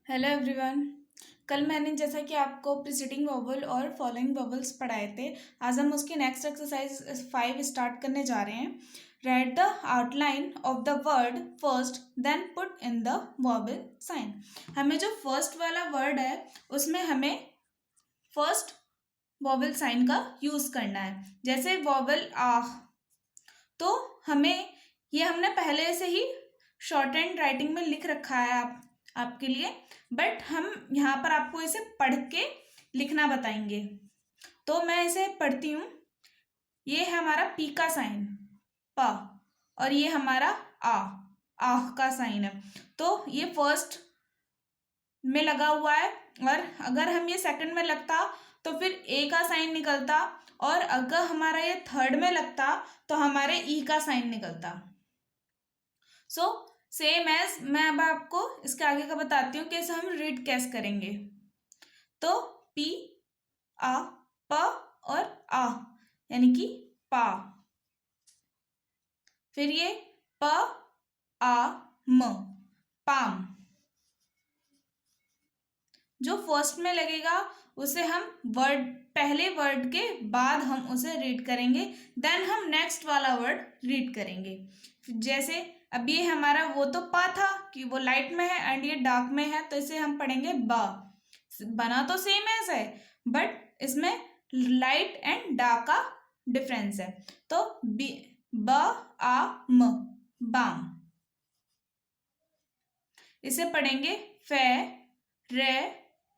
Hello everyone. कल मैंने जैसा कि आपको प्रीसीडिंग वोवल और फॉलोइंग वोवल्स पढ़ाए थे, आज हम उसकी नेक्स्ट एक्सरसाइज 5 स्टार्ट करने जा रहे हैं। Write the outline of the word first then put in the vowel sign. हमें जो फर्स्ट वाला वर्ड है उसमें हमें फर्स्ट वोवल साइन का यूज करना है। जैसे वोवल आह, तो हमें ये हमने पहले से ही शॉर्ट हैंड राइटिंग में लिख रखा है आपके लिए, बट हम यहाँ पर आपको इसे पढ़ के लिखना बताएंगे। तो मैं इसे पढ़ती हूँ। ये है हमारा पी का साइन प, और ये हमारा आह का साइन है। तो ये फर्स्ट में लगा हुआ है, और अगर हम ये सेकंड में लगता तो फिर ए का साइन निकलता, और अगर हमारा ये थर्ड में लगता तो हमारे ई का साइन निकलता। सो सेम एज मैं अब आपको इसके आगे का बताती हूँ कि इसे हम रीड कैसे करेंगे। तो पी आ प और आ यानी कि पा, फिर ये प आ म पाम। जो फर्स्ट में लगेगा उसे हम वर्ड पहले वर्ड के बाद हम उसे रीड करेंगे, देन हम नेक्स्ट वाला वर्ड रीड करेंगे। जैसे अब ये हमारा वो तो पा था कि वो लाइट में है एंड ये डार्क में है, तो इसे हम पढ़ेंगे बा। बना तो सेम एज है, बट इसमें लाइट एंड डार्क का डिफरेंस है। तो ब आ म बाम। इसे पढ़ेंगे फे रे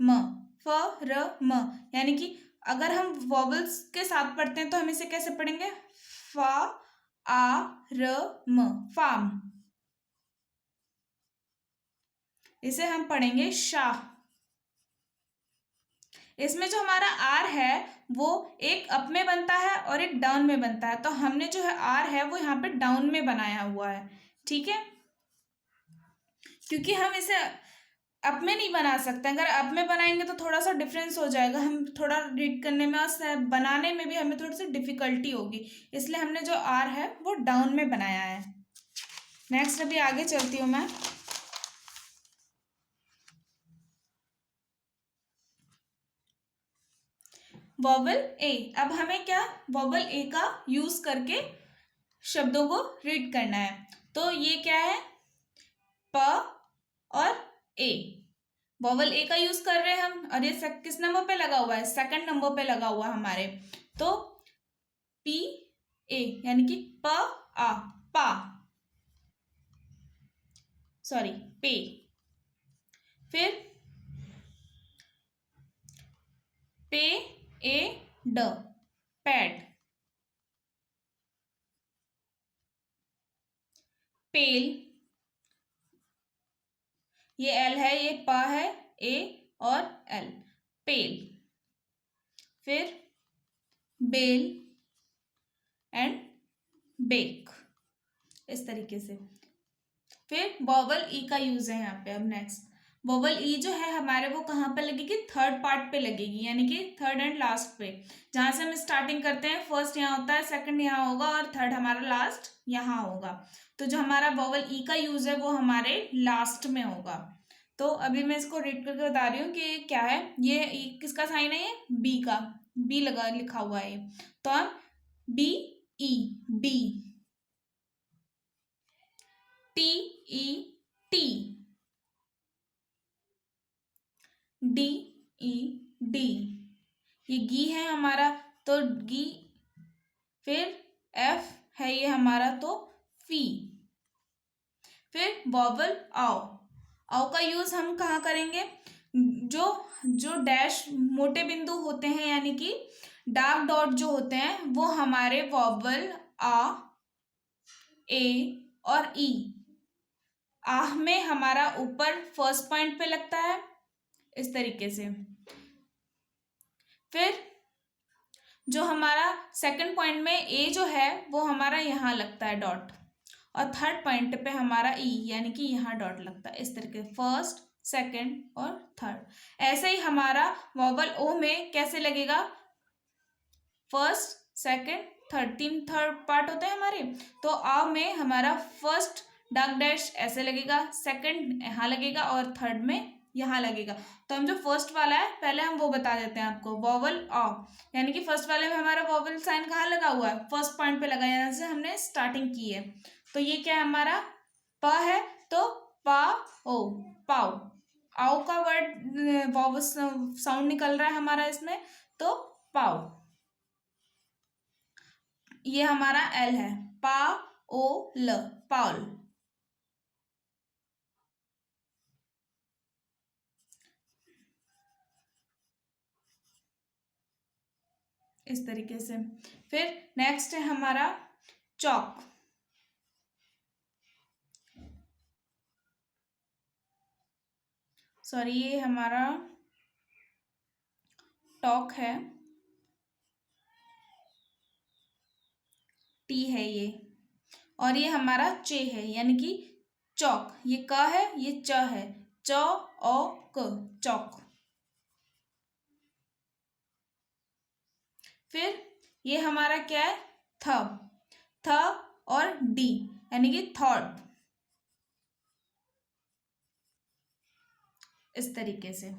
म, फ र म, यानी कि अगर हम वॉवल्स के साथ पढ़ते हैं तो हम इसे कैसे पढ़ेंगे? फ आ र म फार्म। इसे हम पढ़ेंगे शाह। इसमें जो हमारा आर है वो एक अप में बनता है और एक डाउन में बनता है, तो हमने जो है आर है वो यहाँ पे डाउन में बनाया हुआ है, ठीक है, क्योंकि हम इसे अप में नहीं बना सकते। अगर अप में बनाएंगे तो थोड़ा सा डिफरेंस हो जाएगा, हम थोड़ा रीड करने में और बनाने में भी हमें थोड़ी सी डिफिकल्टी होगी, इसलिए हमने जो आर है वो डाउन में बनाया है। नेक्स्ट अभी आगे चलती हूँ मैं। वॉवल ए। अब हमें क्या वॉवल ए का यूज करके शब्दों को रीड करना है। तो ये क्या है? प और ए। वॉवल ए का यूज कर रहे हैं हम, और ये किस नंबर पे लगा हुआ है? सेकंड नंबर पे लगा हुआ है हमारे। तो पी ए यानी कि प आ पा, सॉरी पे। फिर पे ए ड पैड। पेल, ये एल है, ये प है, ए और एल, पेल। फिर बेल एंड बेक, इस तरीके से। फिर वॉवल ई का यूज है यहाँ पे। अब नेक्स्ट वॉवल ई जो है हमारे वो कहाँ पे लगेगी? थर्ड पार्ट पे लगेगी, यानी कि थर्ड एंड लास्ट पे। जहां से हम स्टार्टिंग करते हैं, फर्स्ट यहाँ होता है, सेकंड यहाँ होगा, और थर्ड हमारा लास्ट यहाँ होगा। तो जो हमारा वॉवल ई का यूज है वो हमारे लास्ट में होगा। तो अभी मैं इसको रीड करके बता रही हूँ कि क्या है। ये किसका साइन है? ये बी का, बी लगा लिखा हुआ है। तो हम b e b, t e t, d e d, ये गी है हमारा तो गी। फिर एफ है ये हमारा तो फी। फिर वॉवल आओ। आओ का यूज हम कहाँ करेंगे? जो जो डैश मोटे बिंदु होते हैं, यानी कि डार्क डॉट जो होते हैं, वो हमारे वॉवल आ ए और ई। आह में हमारा ऊपर फर्स्ट पॉइंट पे लगता है, इस तरीके से। फिर जो हमारा सेकंड पॉइंट में ए जो है वो हमारा यहाँ लगता है डॉट, और थर्ड पॉइंट पे हमारा ई यानी कि यहाँ डॉट लगता है, इस तरीके। फर्स्ट, सेकंड और थर्ड। ऐसे ही हमारा वॉवल ओ में कैसे लगेगा? फर्स्ट, सेकंड, थर्ड, तीन थर्ड पार्ट होते हैं हमारे। तो आ में हमारा फर्स्ट डार्क डैश ऐसे लगेगा, सेकंड यहाँ लगेगा, और थर्ड में यहाँ लगेगा। तो हम जो फर्स्ट वाला है पहले हम वो बता देते हैं आपको, वॉवल अ, यानी कि फर्स्ट वाले में हमारा वॉवल साइन कहाँ लगा हुआ है, फर्स्ट पॉइंट पे लगा, यहाँ से हमने स्टार्टिंग की है। तो ये क्या है हमारा, प है, तो पा ओ, पाओ। आओ का वर्ड वॉवल साउंड निकल रहा है हमारा इसमें, तो पाओ। ये हमारा एल है, पा ओ ल, पाउल। इस तरीके से। फिर नेक्स्ट है हमारा चौक। सॉरी, ये हमारा टॉक है, टी है ये, और ये हमारा चे है, यानी कि चौक। ये क है, ये च है, च ओ क, चौक। फिर ये हमारा क्या है, थ, थ और डी, यानी कि थॉट। इस तरीके से।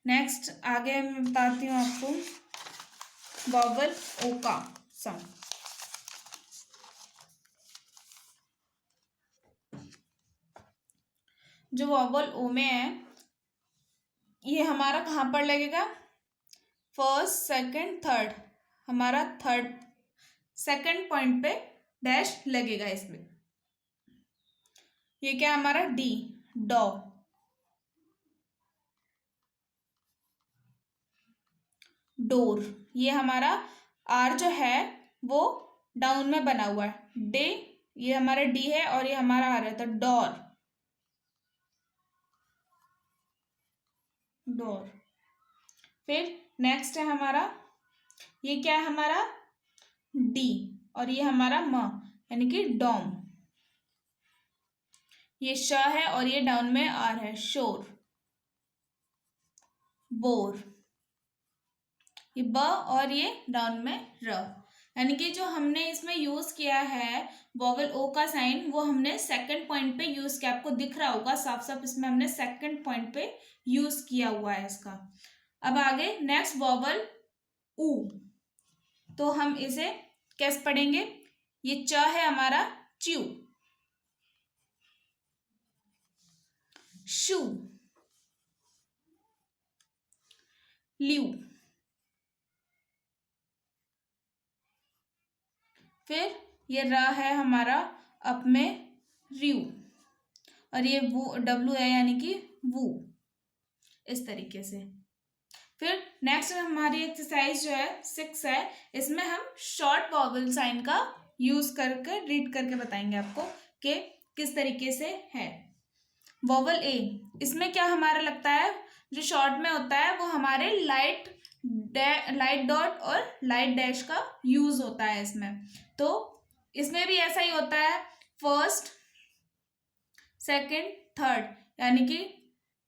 नेक्स्ट आगे मैं बताती हूँ आपको वॉवल ओ का साउंड। जो वॉवल ओ में है, ये हमारा कहाँ पर लगेगा, फर्स्ट सेकंड थर्ड, हमारा थर्ड सेकंड पॉइंट पे डैश लगेगा इसमें। ये क्या हमारा डी, डॉ। डोर, ये हमारा आर जो है वो डाउन में बना हुआ है, डे, ये हमारा डी है और ये हमारा आर है, तो डोर, डोर। फिर नेक्स्ट है हमारा, ये क्या है हमारा, डी, और ये हमारा म, यानी कि डॉम। ये श है और ये डाउन में आर है, शोर, बोर। ये ब और ये डाउन में र, यानी कि जो हमने इसमें यूज किया है वॉवल ओ का साइन, वो हमने सेकंड पॉइंट पे यूज किया, आपको दिख रहा होगा साफ साफ, इसमें हमने सेकंड पॉइंट पे यूज किया हुआ है इसका। अब आगे नेक्स्ट वॉवल ऊ, तो हम इसे कैसे पढ़ेंगे, ये च है हमारा, च्यू, शू, ल्यू। फिर ये र है हमारा अप में, रियू, और ये वो डब्लू है, यानी कि वू। इस तरीके से। फिर नेक्स्ट हमारी एक्सरसाइज जो है 6 है, इसमें हम शॉर्ट वॉवल साइन का यूज करके रीड करके बताएंगे आपको कि किस तरीके से है। वॉवल ए, इसमें क्या हमारा लगता है, जो शॉर्ट में होता है वो हमारे लाइट डॉट और लाइट डैश का यूज होता है इसमें। तो इसमें भी ऐसा ही होता है, फर्स्ट सेकंड थर्ड, यानी कि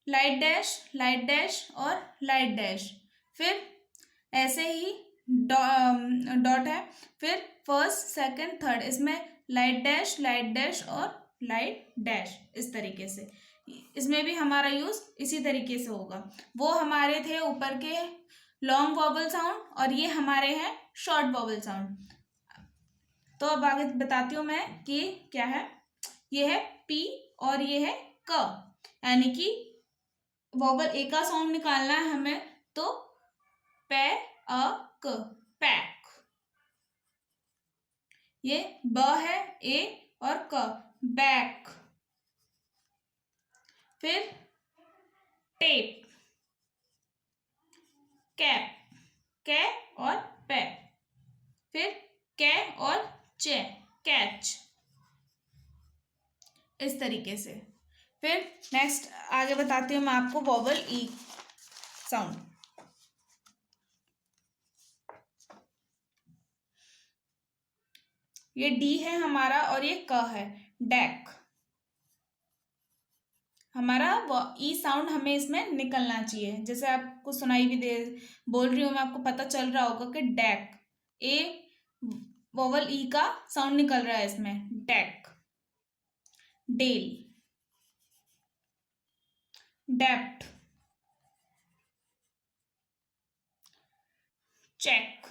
लाइट डैश और लाइट डैश। फिर ऐसे ही डॉट है, फिर फर्स्ट सेकंड थर्ड, इसमें लाइट डैश और लाइट डैश। इस तरीके से इसमें भी हमारा यूज इसी तरीके से होगा। वो हमारे थे ऊपर के लॉन्ग वॉवल साउंड, और ये हमारे हैं शॉर्ट वॉवल साउंड। तो अब आगे बताती हूँ मैं कि क्या है। ये है पी और ये है क, यानी कि वॉवल ए का साउंड निकालना है हमें, तो पे अ क, पैक। ये ब है, ए और क, बैक। फिर टेप, कैप, कै और पे। फिर कै और चे, कैच। इस तरीके से। फिर नेक्स्ट आगे बताती हूँ मैं आपको वॉवल ई साउंड। ये डी है हमारा और ये क है, डेक। हमारा ई साउंड हमें इसमें निकलना चाहिए, जैसे आपको सुनाई भी दे बोल रही हूँ मैं, आपको पता चल रहा होगा कि डेक, ए वोवल ई का साउंड निकल रहा है इसमें, deck. Dell, depth, check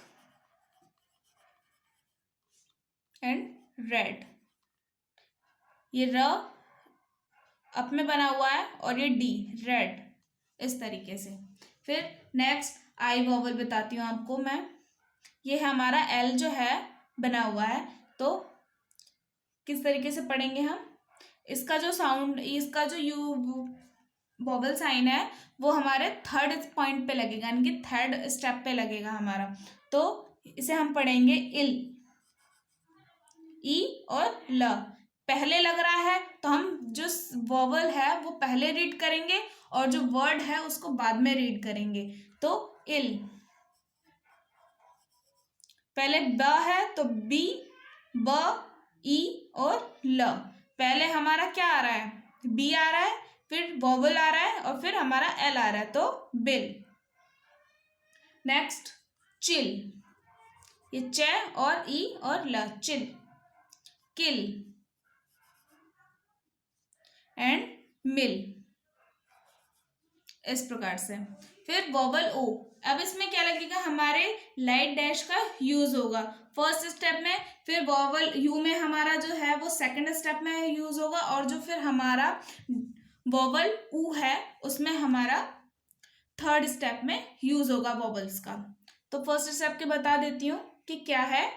and red. ये र अप में बना हुआ है और ये डी रेड, इस तरीके से। फिर नेक्स्ट आई वॉवल बताती हूँ आपको मैं। ये हमारा एल जो है बना हुआ है, तो किस तरीके से पढ़ेंगे हम? इसका जो साउंड, इसका जो यू वॉवल साइन है वो हमारे थर्ड पॉइंट पे लगेगा, यानी कि थर्ड स्टेप पे लगेगा हमारा। तो इसे हम पढ़ेंगे इल, ई और ल। पहले लग रहा है तो हम जो वॉवल है वो पहले रीड करेंगे और जो वर्ड है उसको बाद में रीड करेंगे। तो इल, पहले ब है तो बी, ब, ई और ल। पहले हमारा क्या आ रहा है? बी आ रहा है, फिर वॉवल आ रहा है और फिर हमारा एल आ रहा है, तो बिल। नेक्स्ट चिल, ये च और ई और ल, चिल। किल एंड मिल, इस प्रकार से। फिर वॉवल ओ, अब इसमें क्या लगेगा? हमारे लाइट डैश का यूज होगा फर्स्ट स्टेप में, फिर वॉवल यू में हमारा जो है वो सेकंड स्टेप में यूज होगा, और जो फिर हमारा वॉवल ऊ है उसमें हमारा थर्ड स्टेप में यूज होगा वॉवल्स का। तो फर्स्ट स्टेप के बता देती हूँ कि क्या है।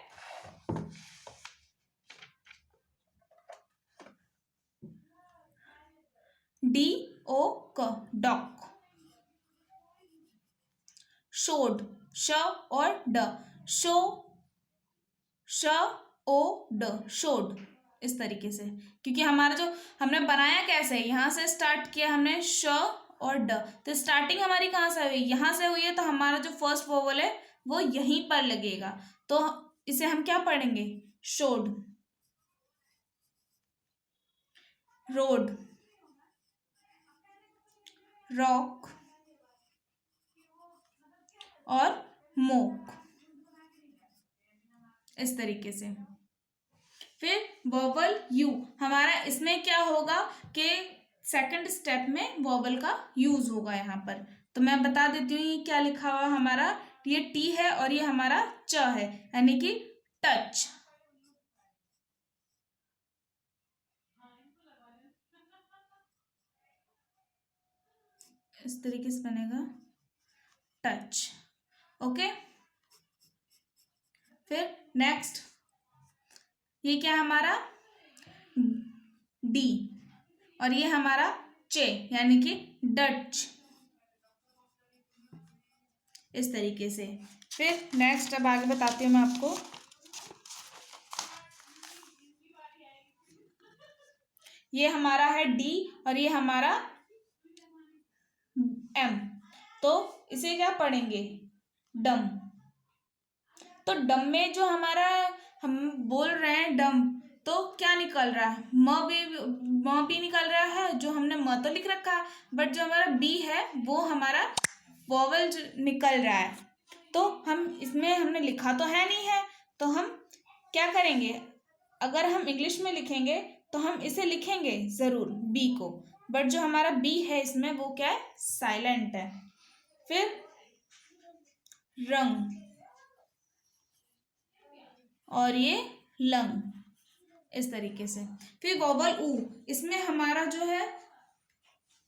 डी ओ क, डॉक। शोड, श और ड, शो, श ओ ड, शोड, इस तरीके से। क्योंकि हमारा जो हमने बनाया कैसे है, यहां से स्टार्ट किया हमने श और ड, तो स्टार्टिंग हमारी कहाँ से हुई? यहां से हुई है, तो हमारा जो फर्स्ट वोवल है वो यहीं पर लगेगा। तो इसे हम क्या पढ़ेंगे? शोड। रोड, रॉक और मोक, इस तरीके से। फिर वॉवल यू, हमारा इसमें क्या होगा कि सेकंड स्टेप में वॉवल का यूज होगा यहाँ पर। तो मैं बता देती हूँ ये क्या लिखा हुआ हमारा। ये टी है और ये हमारा च है, यानी कि टच। इस तरीके से बनेगा टच। ओके, फिर नेक्स्ट ये क्या हमारा? डी, और ये हमारा चे, यानी कि डच, इस तरीके से। फिर नेक्स्ट अब आगे बताती हूँ मैं आपको। ये हमारा है डी और ये हमारा एम, तो इसे क्या पढ़ेंगे? डम। तो डम में जो हमारा हम बोल रहे हैं डम, तो क्या निकल रहा है? म भी निकल रहा है, जो हमने म तो लिख रखा है, बट जो हमारा बी है वो हमारा वॉवल निकल रहा है। तो हम इसमें हमने लिखा तो है नहीं है, तो हम क्या करेंगे? अगर हम इंग्लिश में लिखेंगे तो हम इसे लिखेंगे जरूर बी को, बट जो हमारा बी है इसमें वो क्या है? साइलेंट है। फिर रंग और ये लंग, इस तरीके से। फिर वॉवल ऊ, इसमें हमारा जो है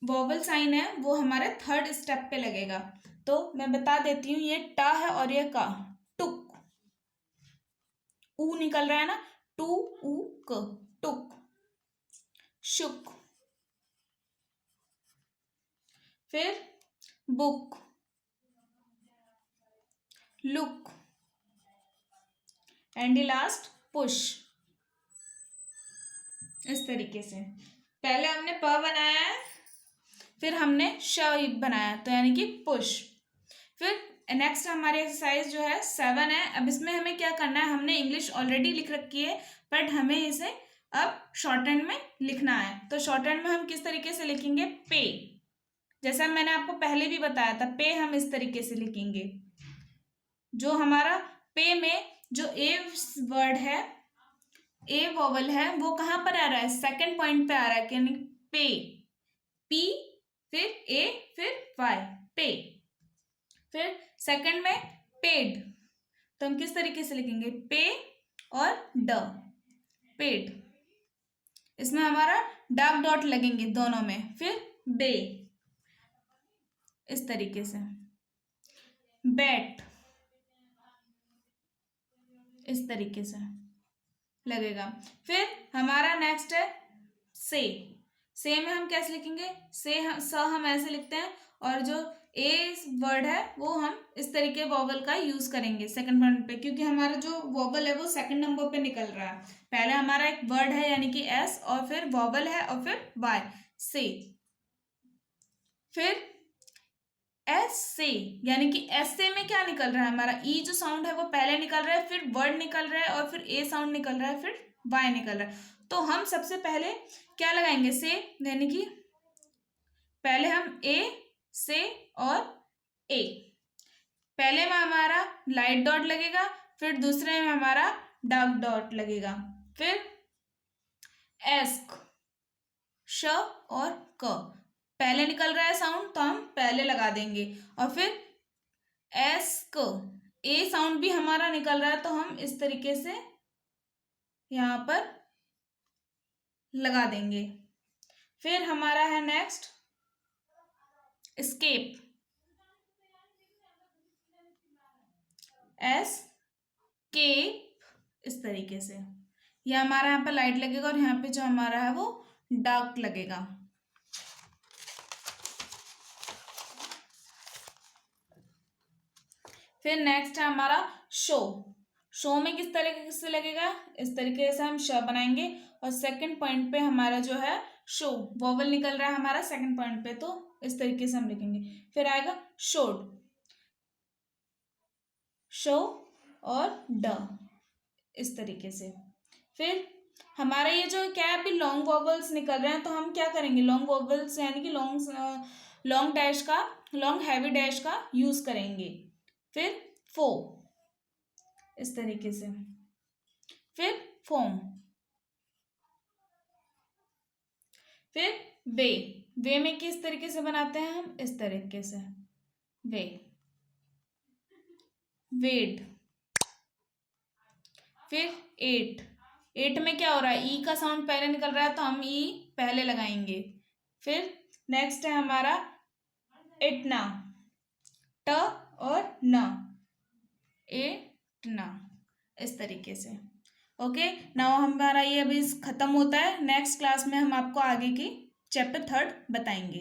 वॉवल साइन है वो हमारे थर्ड स्टेप पे लगेगा। तो मैं बता देती हूँ, ये टा है और ये का, टुक। ऊ निकल रहा है ना, टू ऊ क, टुक। शुक, फिर book, look and last push, इस तरीके से। पहले हमने प बनाया है, फिर हमने श बनाया, तो यानी कि पुश। फिर नेक्स्ट हमारी एक्सरसाइज जो है 7 है। अब इसमें हमें क्या करना है? हमने इंग्लिश ऑलरेडी लिख रखी है, बट हमें इसे अब शॉर्ट हैंड में लिखना है। तो शॉर्ट हैंड में हम किस तरीके से लिखेंगे? पे, जैसा मैंने आपको पहले भी बताया था, पे हम इस तरीके से लिखेंगे। जो हमारा पे में जो ए वर्ड है, ए वॉवल है, वो कहाँ पर आ रहा है? सेकंड पॉइंट पे आ रहा है, यानी पे, पी फिर ए फिर वाई, पे। फिर सेकंड में पेड, तो हम किस तरीके से लिखेंगे, पे और ड, पेड। इसमें हमारा डार्क डॉट लगेंगे दोनों में। फिर बे, इस तरीके से, बैट, इस तरीके से लगेगा। फिर हमारा नेक्स्ट है से में हम कैसे लिखेंगे, स हम ऐसे लिखते हैं, और जो ए वर्ड है वो हम इस तरीके वॉवल का यूज करेंगे सेकंड पॉइंट पे, क्योंकि हमारा जो वॉवल है वो सेकंड नंबर पे निकल रहा है। पहले हमारा एक वर्ड है यानी कि एस, और फिर वॉवल है, और फिर वाई, से। फिर एस से, यानी कि एस से में क्या निकल रहा है, हमारा ई जो साउंड है वो पहले निकल रहा है, फिर वर्ड निकल रहा है, और फिर ए साउंड निकल रहा है, फिर वाई निकल रहा है। तो हम सबसे पहले क्या लगाएंगे, से, यानी कि पहले हम ए, से और ए। पहले में हमारा लाइट डॉट लगेगा, फिर दूसरे में हमारा डार्क डॉट लगेगा। फिर एस्क, श और क, पहले निकल रहा है साउंड तो हम पहले लगा देंगे, और फिर एस्क, ए साउंड भी हमारा निकल रहा है तो हम इस तरीके से यहां पर लगा देंगे। फिर हमारा है नेक्स्ट स्केप, एस केप, इस तरीके से। यह हमारा यहाँ पे लाइट लगेगा, और यहाँ पे जो हमारा है वो डार्क लगेगा। फिर नेक्स्ट है हमारा शो में किस तरीके से लगेगा, इस तरीके से हम श बनाएंगे, और सेकंड पॉइंट पे हमारा जो है शो वॉवल निकल रहा है हमारा सेकंड पॉइंट पे, तो इस तरीके से हम लिखेंगे। फिर आएगा शोड, शो और ड, इस तरीके से। फिर हमारा ये जो क्या है, अभी लॉन्ग वॉवल्स निकल रहे हैं, तो हम क्या करेंगे, लॉन्ग वॉवल्स यानी कि लॉन्ग डैश का, लॉन्ग हैवी डैश का यूज करेंगे। फिर फो, इस तरीके से। फिर फोम। फिर वे में किस तरीके से बनाते हैं हम, इस तरीके से, वे, वेड। फिर एट में क्या हो रहा है, ई का साउंड पहले निकल रहा है तो हम ई पहले लगाएंगे। फिर नेक्स्ट है हमारा इटना, ट और न, एटना, इस तरीके से। ओके, नाउ हमारा ये अभी खत्म होता है। नेक्स्ट क्लास में हम आपको आगे की चैप्टर 3 बताएंगे।